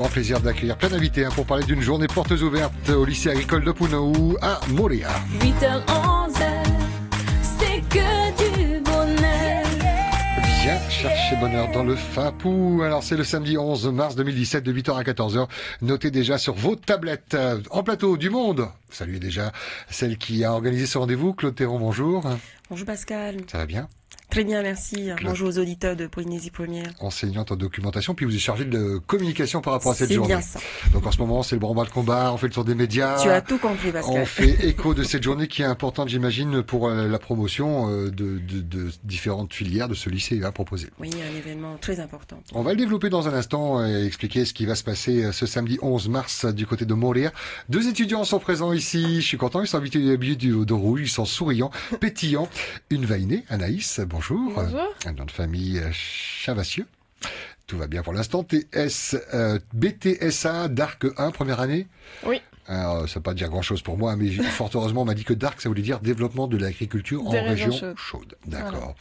Un plaisir d'accueillir plein d'invités pour parler d'une journée portes ouvertes au lycée agricole de Punaou à Moorea. 8h-11h, c'est que du bonheur. Viens chercher bonheur dans le Fapou. Alors c'est le samedi 11 mars 2017 de 8h à 14h. Notez déjà sur vos tablettes. En plateau du monde. Saluez déjà celle qui a organisé ce rendez-vous. Claude Théron, bonjour. Bonjour Pascal. Ça va bien? Très bien, merci. Claude. Bonjour aux auditeurs de Polynésie Première. Enseignante en documentation, puis vous êtes chargée de communication par rapport à cette journée. C'est bien ça. Donc en ce moment, c'est le branle-bas de combat, on fait le tour des médias. Tu as tout compris, Pascal. On fait écho de cette journée qui est importante, j'imagine, pour la promotion de différentes filières de ce lycée proposé. Oui, un événement très important. On va le développer dans un instant et expliquer ce qui va se passer ce samedi 11 mars du côté de Moorea. Deux étudiants sont présents ici. Je suis content, ils sont habillés de rouge, ils sont souriants, pétillants. Une vainée, Anaïs, bonjour. Bonjour. Un nom de famille Chavassieux. Tout va bien pour l'instant. BTSA Dark 1, première année. Oui. Alors, ça ne veut pas dire grand-chose pour moi, mais fort heureusement, on m'a dit que Dark, ça voulait dire développement de l'agriculture en région chaude. D'accord. Voilà.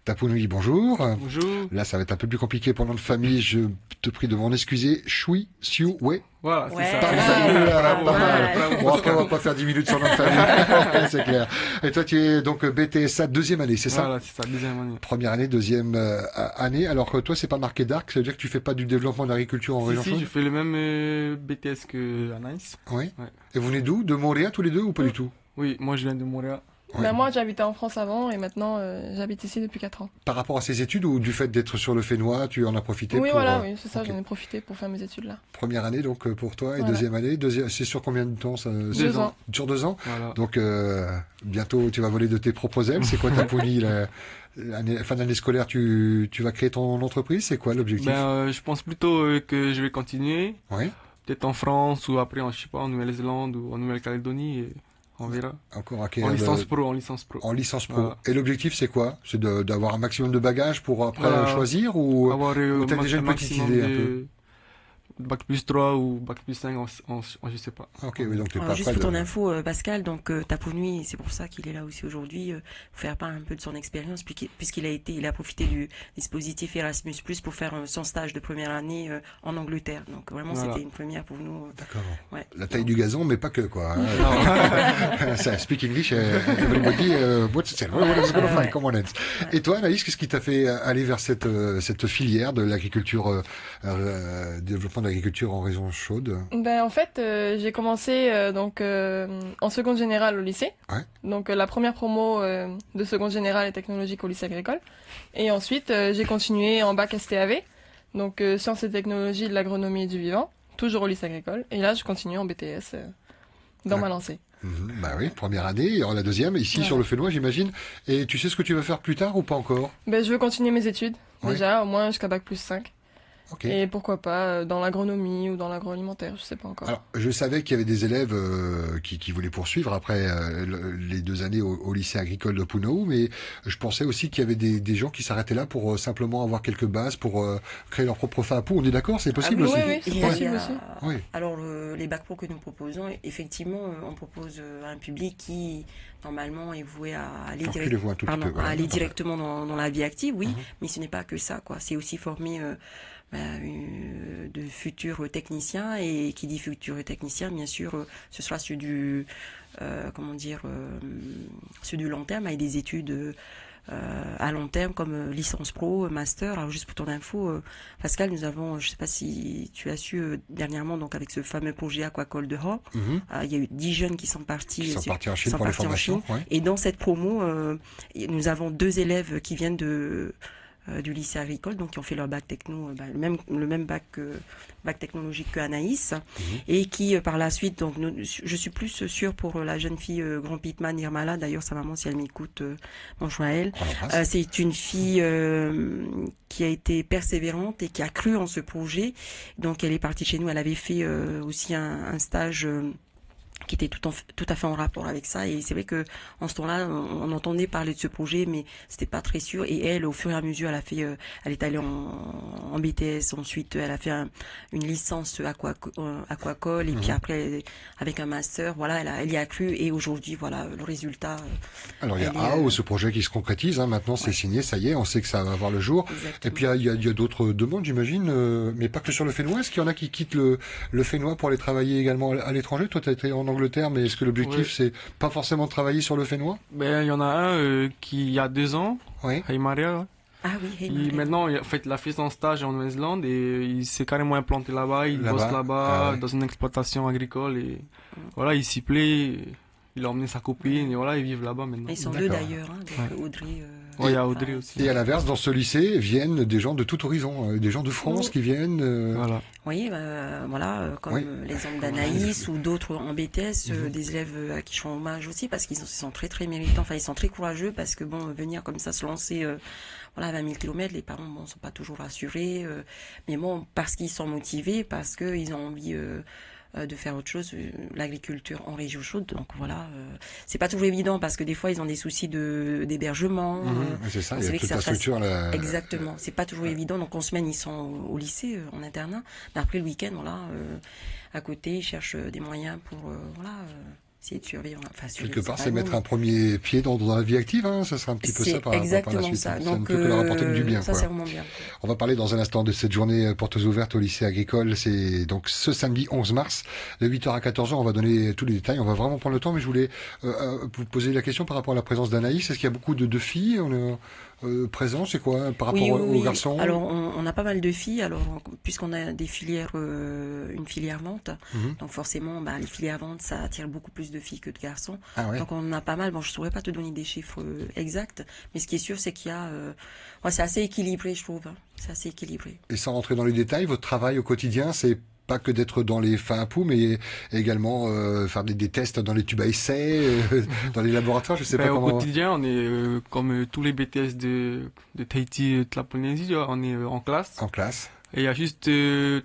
Tapounui, bonjour. Bonjour. Là, ça va être un peu plus compliqué pour le nom de famille. Je te prie de m'en excuser. Chui, Siu, ouais. Voilà, c'est ça. Pas mal. Bon, après, on va pas faire 10 minutes sur le nom de famille. C'est clair. Et toi, tu es donc BTSA deuxième année, c'est ça? Voilà, c'est ça, deuxième année. Première année, deuxième année. Alors que toi, c'est pas marqué Dark, ça veut dire que tu fais pas du développement de l'agriculture en région chaude? Si, je fais le même BTS que Anaïs. Oui. Ouais. Et vous venez d'où? De Moorea tous les deux ou pas du tout? Oui, moi je viens de Moorea. Ouais. Ben, moi, j'habitais en France avant et maintenant, j'habite ici depuis 4 ans. Par rapport à ces études ou du fait d'être sur le Fénois, tu en as profité Oui, pour... voilà, oui, c'est ça, okay. J'en ai profité pour faire mes études là. Première année donc pour toi et voilà. Deuxième année. C'est sur combien de temps ça? 2 ans. Sur 2 ans. Voilà. Donc bientôt tu vas voler de tes propres ailes. C'est quoi ta poulie fin d'année scolaire, tu vas créer ton entreprise? C'est quoi l'objectif? Je pense plutôt que je vais continuer. Oui. Peut-être en France ou après, je sais pas, en Nouvelle-Zélande ou en Nouvelle-Calédonie. Et on verra. Encore en licence pro. En licence pro. Voilà. Et l'objectif c'est quoi? C'est d'avoir un maximum de bagages pour après choisir ou t'as déjà une petite idée un peu? Bac plus 3 ou Bac plus 5, je sais pas. Ok, oui, donc t'es pas juste pour ton info, Pascal, donc Tapounui, c'est pour ça qu'il est là aussi aujourd'hui, pour faire part un peu de son expérience, il a profité du dispositif Erasmus+, pour faire son stage de première année en Angleterre. Donc vraiment, voilà. C'était une première pour nous. D'accord. Ouais. La taille du gazon, mais pas que, quoi. Ça, speak English, everybody, what's gonna find, come on. Et toi, Anaïs, qu'est-ce qui t'a fait aller vers cette filière de l'agriculture, développement de l'agriculture en région chaude? Ben, en fait, j'ai commencé en seconde générale au lycée. Ouais. Donc la première promo de seconde générale et technologique au lycée agricole. Et ensuite, j'ai continué en bac STAV, donc sciences et technologies de l'agronomie et du vivant, toujours au lycée agricole. Et là, je continue en BTS dans ma lancée. Bah oui, première année, la deuxième, ici sur le Fénois, j'imagine. Et tu sais ce que tu veux faire plus tard ou pas encore? Ben, je veux continuer mes études, déjà, au moins jusqu'à bac plus 5. Okay. Et pourquoi pas dans l'agronomie ou dans l'agroalimentaire, je sais pas encore. Alors, je savais qu'il y avait des élèves qui voulaient poursuivre après les 2 années au lycée agricole de Punaou, mais je pensais aussi qu'il y avait des gens qui s'arrêtaient là pour simplement avoir quelques bases, pour créer leur propre FAPU. On est d'accord? C'est possible aussi? Oui, c'est possible aussi. Oui. Alors, les bacs pro que nous proposons, effectivement, on propose à un public qui, normalement, est voué à aller, directement dans la vie active, oui, mais ce n'est pas que ça, quoi. C'est aussi former... de futurs techniciens, et qui dit futurs techniciens, bien sûr, ce sera sur du long terme, avec des études à long terme comme licence pro, master. Alors juste pour ton info, Pascal, nous avons, je sais pas si tu as su dernièrement, donc avec ce fameux projet Aquacole de Hop, il y a eu 10 jeunes qui sont partis en Chine pour les formations. Et dans cette promo, nous avons 2 élèves qui viennent du lycée agricole, donc qui ont fait leur bac techno, le même bac technologique que Anaïs, et qui par la suite, donc je suis plus sûre pour la jeune fille Grand Pitman Irmala, d'ailleurs sa maman, si elle m'écoute, bonjour à elle. C'est une fille qui a été persévérante et qui a cru en ce projet, donc elle est partie chez nous, elle avait fait aussi un stage qui était tout à fait en rapport avec ça. Et c'est vrai que en ce temps-là, on entendait parler de ce projet, mais c'était pas très sûr. Et elle, au fur et à mesure, elle est allée en BTS. Ensuite, elle a fait une licence aquacole. Et puis après, avec un master, voilà, elle y a cru. Et aujourd'hui, voilà, le résultat. Alors il y a ce projet qui se concrétise. Maintenant, c'est signé, ça y est, on sait que ça va voir le jour. Exactement. Et puis il y a d'autres demandes, j'imagine, mais pas que sur le Fénois. Est-ce qu'il y en a qui quittent le Fénois pour aller travailler également à l'étranger? Toi, tu as été en Angleterre, mais est-ce que l'objectif c'est pas forcément de travailler sur le Fénois? Ben, il y en a un qui, il y a 2 ans, Oui. Heimaria, Ah oui, hey, maintenant, il a fait son stage en Nouvelle-Zélande et il s'est carrément implanté là-bas. Il bosse là-bas, Ah ouais. dans une exploitation agricole et voilà, il s'y plaît. Il a emmené sa copine et voilà, ils vivent là-bas maintenant. Ils sont deux d'ailleurs, donc Audrey. Ouais, il y a Audrey aussi. Et à l'inverse, dans ce lycée viennent des gens de tout horizon, des gens de France qui viennent. Voilà. Oui, voilà, comme l'exemple d'Anaïs ou d'autres en BTS, des élèves à qui je rends hommage aussi parce qu'ils sont très très méritants, enfin ils sont très courageux parce que bon, venir comme ça se lancer voilà, à 20 000 km, les parents bon, sont pas toujours rassurés, mais bon, parce qu'ils sont motivés, parce qu'ils ont envie de faire autre chose, l'agriculture en région chaude. Donc voilà, c'est pas toujours évident parce que des fois ils ont des soucis d'hébergement. C'est ça, il y c'est a vrai toute que la structure là. Exactement, c'est pas toujours évident. Donc en semaine ils sont au lycée, en internat, mais après le week-end, voilà, à côté ils cherchent des moyens pour voilà. Essayer de survivre. Enfin, Quelque part, c'est mettre un premier pied dans la vie active, hein, ça sera un petit peu ça par la suite. Exactement ça. Donc, ça ne peut que leur apporter du bien. Ça, quoi. c'est vraiment bien. On va parler dans un instant de cette journée portes ouvertes au lycée agricole. C'est donc ce samedi 11 mars, de 8h à 14h. On va donner tous les détails. On va vraiment prendre le temps, mais je voulais vous poser la question par rapport à la présence d'Anaïs. Est-ce qu'il y a beaucoup de filles présents? C'est quoi par rapport aux garçons? Alors, on a pas mal de filles. Alors, puisqu'on a des filières, une filière vente, donc forcément, les filières vente, ça attire beaucoup plus de filles que de garçons. Ah ouais. Donc, on en a pas mal. Bon, je saurais pas te donner des chiffres exacts, mais ce qui est sûr, c'est qu'il y a, c'est assez équilibré, je trouve. Hein. C'est assez équilibré. Et sans rentrer dans les détails, votre travail au quotidien, c'est pas que d'être dans les fins à poux, mais également faire des tests dans les tubes à essai, dans les laboratoires, je sais pas comment... Au quotidien, on est comme tous les BTS de Tahiti et de la Polynésie, on est en classe. En classe. Et il y a juste 2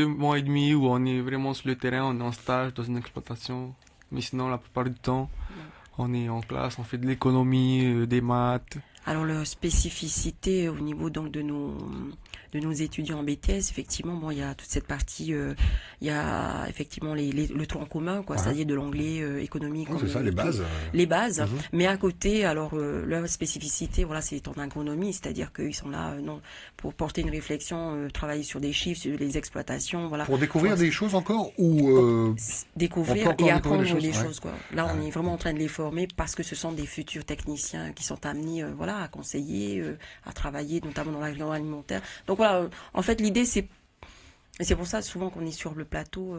mois et demi où on est vraiment sur le terrain, on est en stage dans une exploitation. Mais sinon, la plupart du temps, on est en classe, on fait de l'économie, des maths. Alors, leur spécificité au niveau donc de nos étudiants en BTS, effectivement, bon, il y a toute cette partie, il y a effectivement le tronc commun, quoi, c'est-à-dire de l'anglais, économique. C'est ça, les bases. Les bases. Mais à côté, alors, leur spécificité, voilà, c'est en agronomie, c'est-à-dire qu'ils sont là, pour porter une réflexion, travailler sur des chiffres, sur les exploitations, voilà. Pour découvrir des choses encore ou découvrir et apprendre des choses, choses, quoi. Là, on est vraiment en train de les former parce que ce sont des futurs techniciens qui sont amenés, voilà, à conseiller, à travailler, notamment dans l'agroalimentaire. Donc voilà, en fait, l'idée, c'est pour ça souvent qu'on est sur le plateau,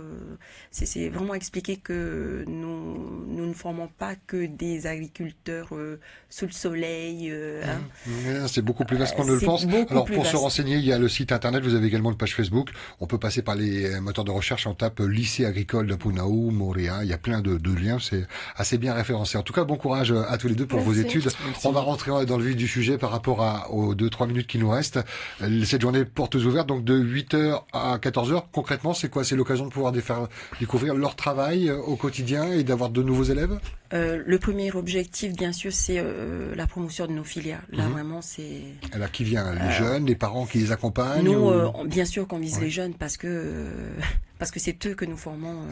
c'est vraiment expliquer que nous ne formons pas que des agriculteurs sous le soleil. C'est beaucoup plus vaste qu'on ne le pense. Alors pour se renseigner, il y a le site internet, vous avez également une page Facebook. On peut passer par les moteurs de recherche, on tape lycée agricole de Punao, Moréa, il y a plein de liens, c'est assez bien référencé. En tout cas, bon courage à tous les deux pour vos études. Merci. On va rentrer dans le vif du sujet par rapport aux 2-3 minutes qui nous restent. Cette journée portes ouvertes, donc de 8h à 14h, concrètement, c'est quoi? C'est l'occasion de pouvoir faire découvrir leur travail au quotidien et d'avoir de nouveaux élèves? Le premier objectif, bien sûr, c'est la promotion de nos filières. Là, vraiment, c'est... Alors, qui vient? Les jeunes, les parents qui les accompagnent? Nous, bien sûr qu'on vise les jeunes parce que c'est eux que nous formons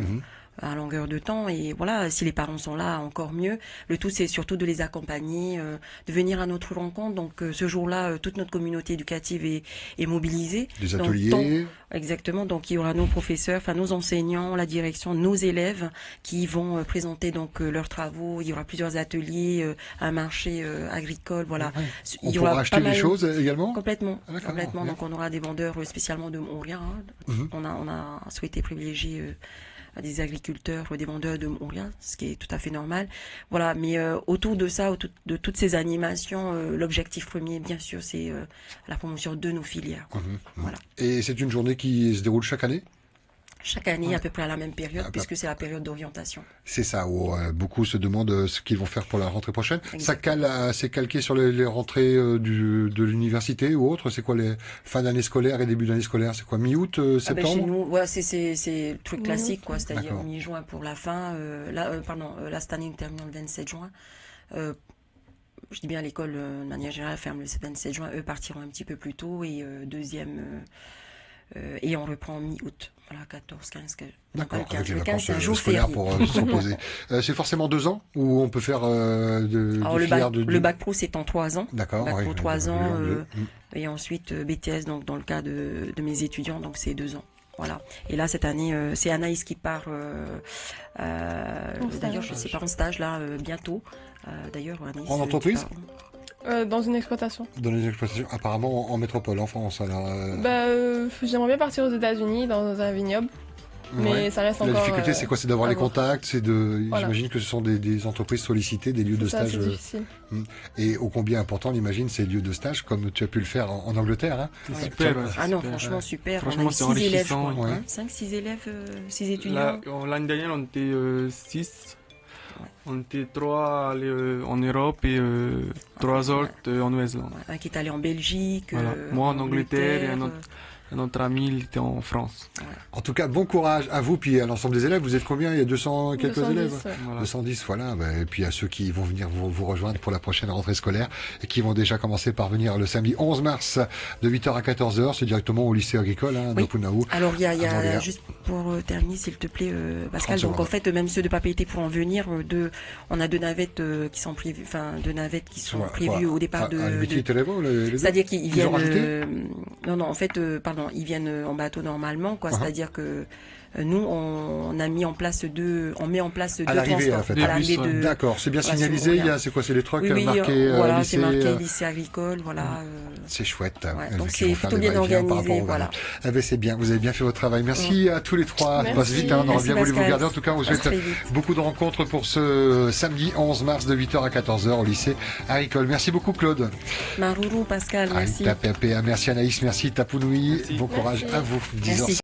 à longueur de temps. Et voilà, si les parents sont là, encore mieux. Le tout, c'est surtout de les accompagner, de venir à notre rencontre. Donc, ce jour-là, toute notre communauté éducative est mobilisée. Des ateliers. Exactement. Donc, il y aura nos professeurs, enfin nos enseignants, la direction, nos élèves qui vont présenter donc leurs travaux. Il y aura plusieurs ateliers, un marché agricole. Voilà. Ouais. Il y aura acheter des choses également. Complètement. Complètement. Donc, on aura des vendeurs spécialement de Montréal. On a souhaité privilégier des agriculteurs, des vendeurs de Montréal, ce qui est tout à fait normal. Voilà, mais autour de ça, de toutes ces animations, l'objectif premier, bien sûr, c'est la promotion de nos filières. Voilà. Et c'est une journée qui se déroule chaque année? Chaque année, à peu près à la même période, Ah, bah. puisque c'est la période d'orientation. C'est ça, où beaucoup se demandent ce qu'ils vont faire pour la rentrée prochaine. Ça Exactement. c'est calqué sur les rentrées de l'université ou autre. C'est quoi les fins d'année scolaire et début d'année scolaire? C'est quoi, mi-août, Ah ben, septembre? chez nous, ouais, c'est le truc classique, quoi, c'est-à-dire D'accord. mi-juin pour la fin. Là, cette année, nous terminons le 27 juin. Euh, je dis bien, l'école, de manière générale, ferme le 27 juin. Eux partiront un petit peu plus tôt et et on reprend mi-août. Voilà, 14, 15, non, pas D'accord, le avec 15. les Le 15, vacances c'est un jour scolaires férié. pour se reposer. C'est forcément 2 ans ou on peut faire Alors, de filière de... le bac pro, c'est en 3 ans. D'accord, Bac oui, pro 3 le ans, en deux. et ensuite BTS, donc dans le cas de mes étudiants, donc c'est 2 ans. Voilà. Et là, cette année, c'est Anaïs qui part, d'ailleurs, je sais pas, en stage, là, bientôt. D'ailleurs, Anaïs, En tu entreprise? pars- Dans une exploitation. Dans les exploitations, apparemment en métropole, en France. Alors, J'aimerais bien partir aux États-Unis dans un vignoble, mais ouais. ça reste La encore. difficulté, c'est quoi? C'est d'avoir à les voir. contacts, Voilà. j'imagine que ce sont des entreprises sollicitées, des lieux de Ça, stage. c'est difficile. Et ô combien important, on imagine, ces lieux de stage, comme tu as pu le faire en Angleterre. Hein. C'est Ouais. super. Ouais, Ah non, super. franchement, super. Franchement, On a eu c'est 6 élèves, je enrichissant, crois. ouais. 5, 6 élèves, 6 Là, étudiants. l'année dernière, on était 6. Ouais. On était 3 en Europe et 3 autres en Nouvelle-Zélande. Ouais, un qui est allé en Belgique. Voilà. Moi en Angleterre et un autre ami, il était en France. En tout cas, bon courage à vous, puis à l'ensemble des élèves. Vous êtes combien? Il y a 200 et quelques 210, élèves? ouais. Voilà. 210, voilà. Et puis à ceux qui vont venir vous rejoindre pour la prochaine rentrée scolaire et qui vont déjà commencer par venir le samedi 11 mars de 8h à 14h. C'est directement au lycée agricole Oui. de Punaou. Alors, il y à a Montréal. juste pour terminer, s'il te plaît, Pascal. 30 Donc, en secondes. fait, même ceux de Papeete pourront venir. On a 2 navettes qui sont prévues, prévues au départ À Limiti, Televo, les deux? C'est-à-dire qu'ils Ils ont viennent. rajouté Non, en fait, pardon, ils viennent en bateau normalement, quoi. Uh-huh. C'est-à-dire que nous, on a mis en place on met en place 2 À l'arrivée, transports. en fait. Deux À l'arrivée bus, ouais. D'accord, c'est bien Voilà, signalisé. c'est- Il y a, c'est quoi? C'est les trucks Oui, marqués voilà, lycée. c'est marqué lycée agricole, voilà. C'est chouette. Ouais, donc Qui vont c'est faire plutôt des bien va-et-vient par organisé, rapport aux voilà. Eh ben, c'est bien. Vous avez bien fait votre travail. Merci à tous les trois. Ça passe Merci. vite, hein. On aurait Merci, bien voulu vous Pascal. garder. En tout cas, on vous À souhaite très vite. beaucoup de rencontres pour ce samedi 11 mars de 8h à 14h au lycée agricole. Merci beaucoup, Claude. Maruru, Pascal, merci. Merci Anaïs, merci Tapounoui. Merci. Bon courage Merci. à vous. 10h. Merci.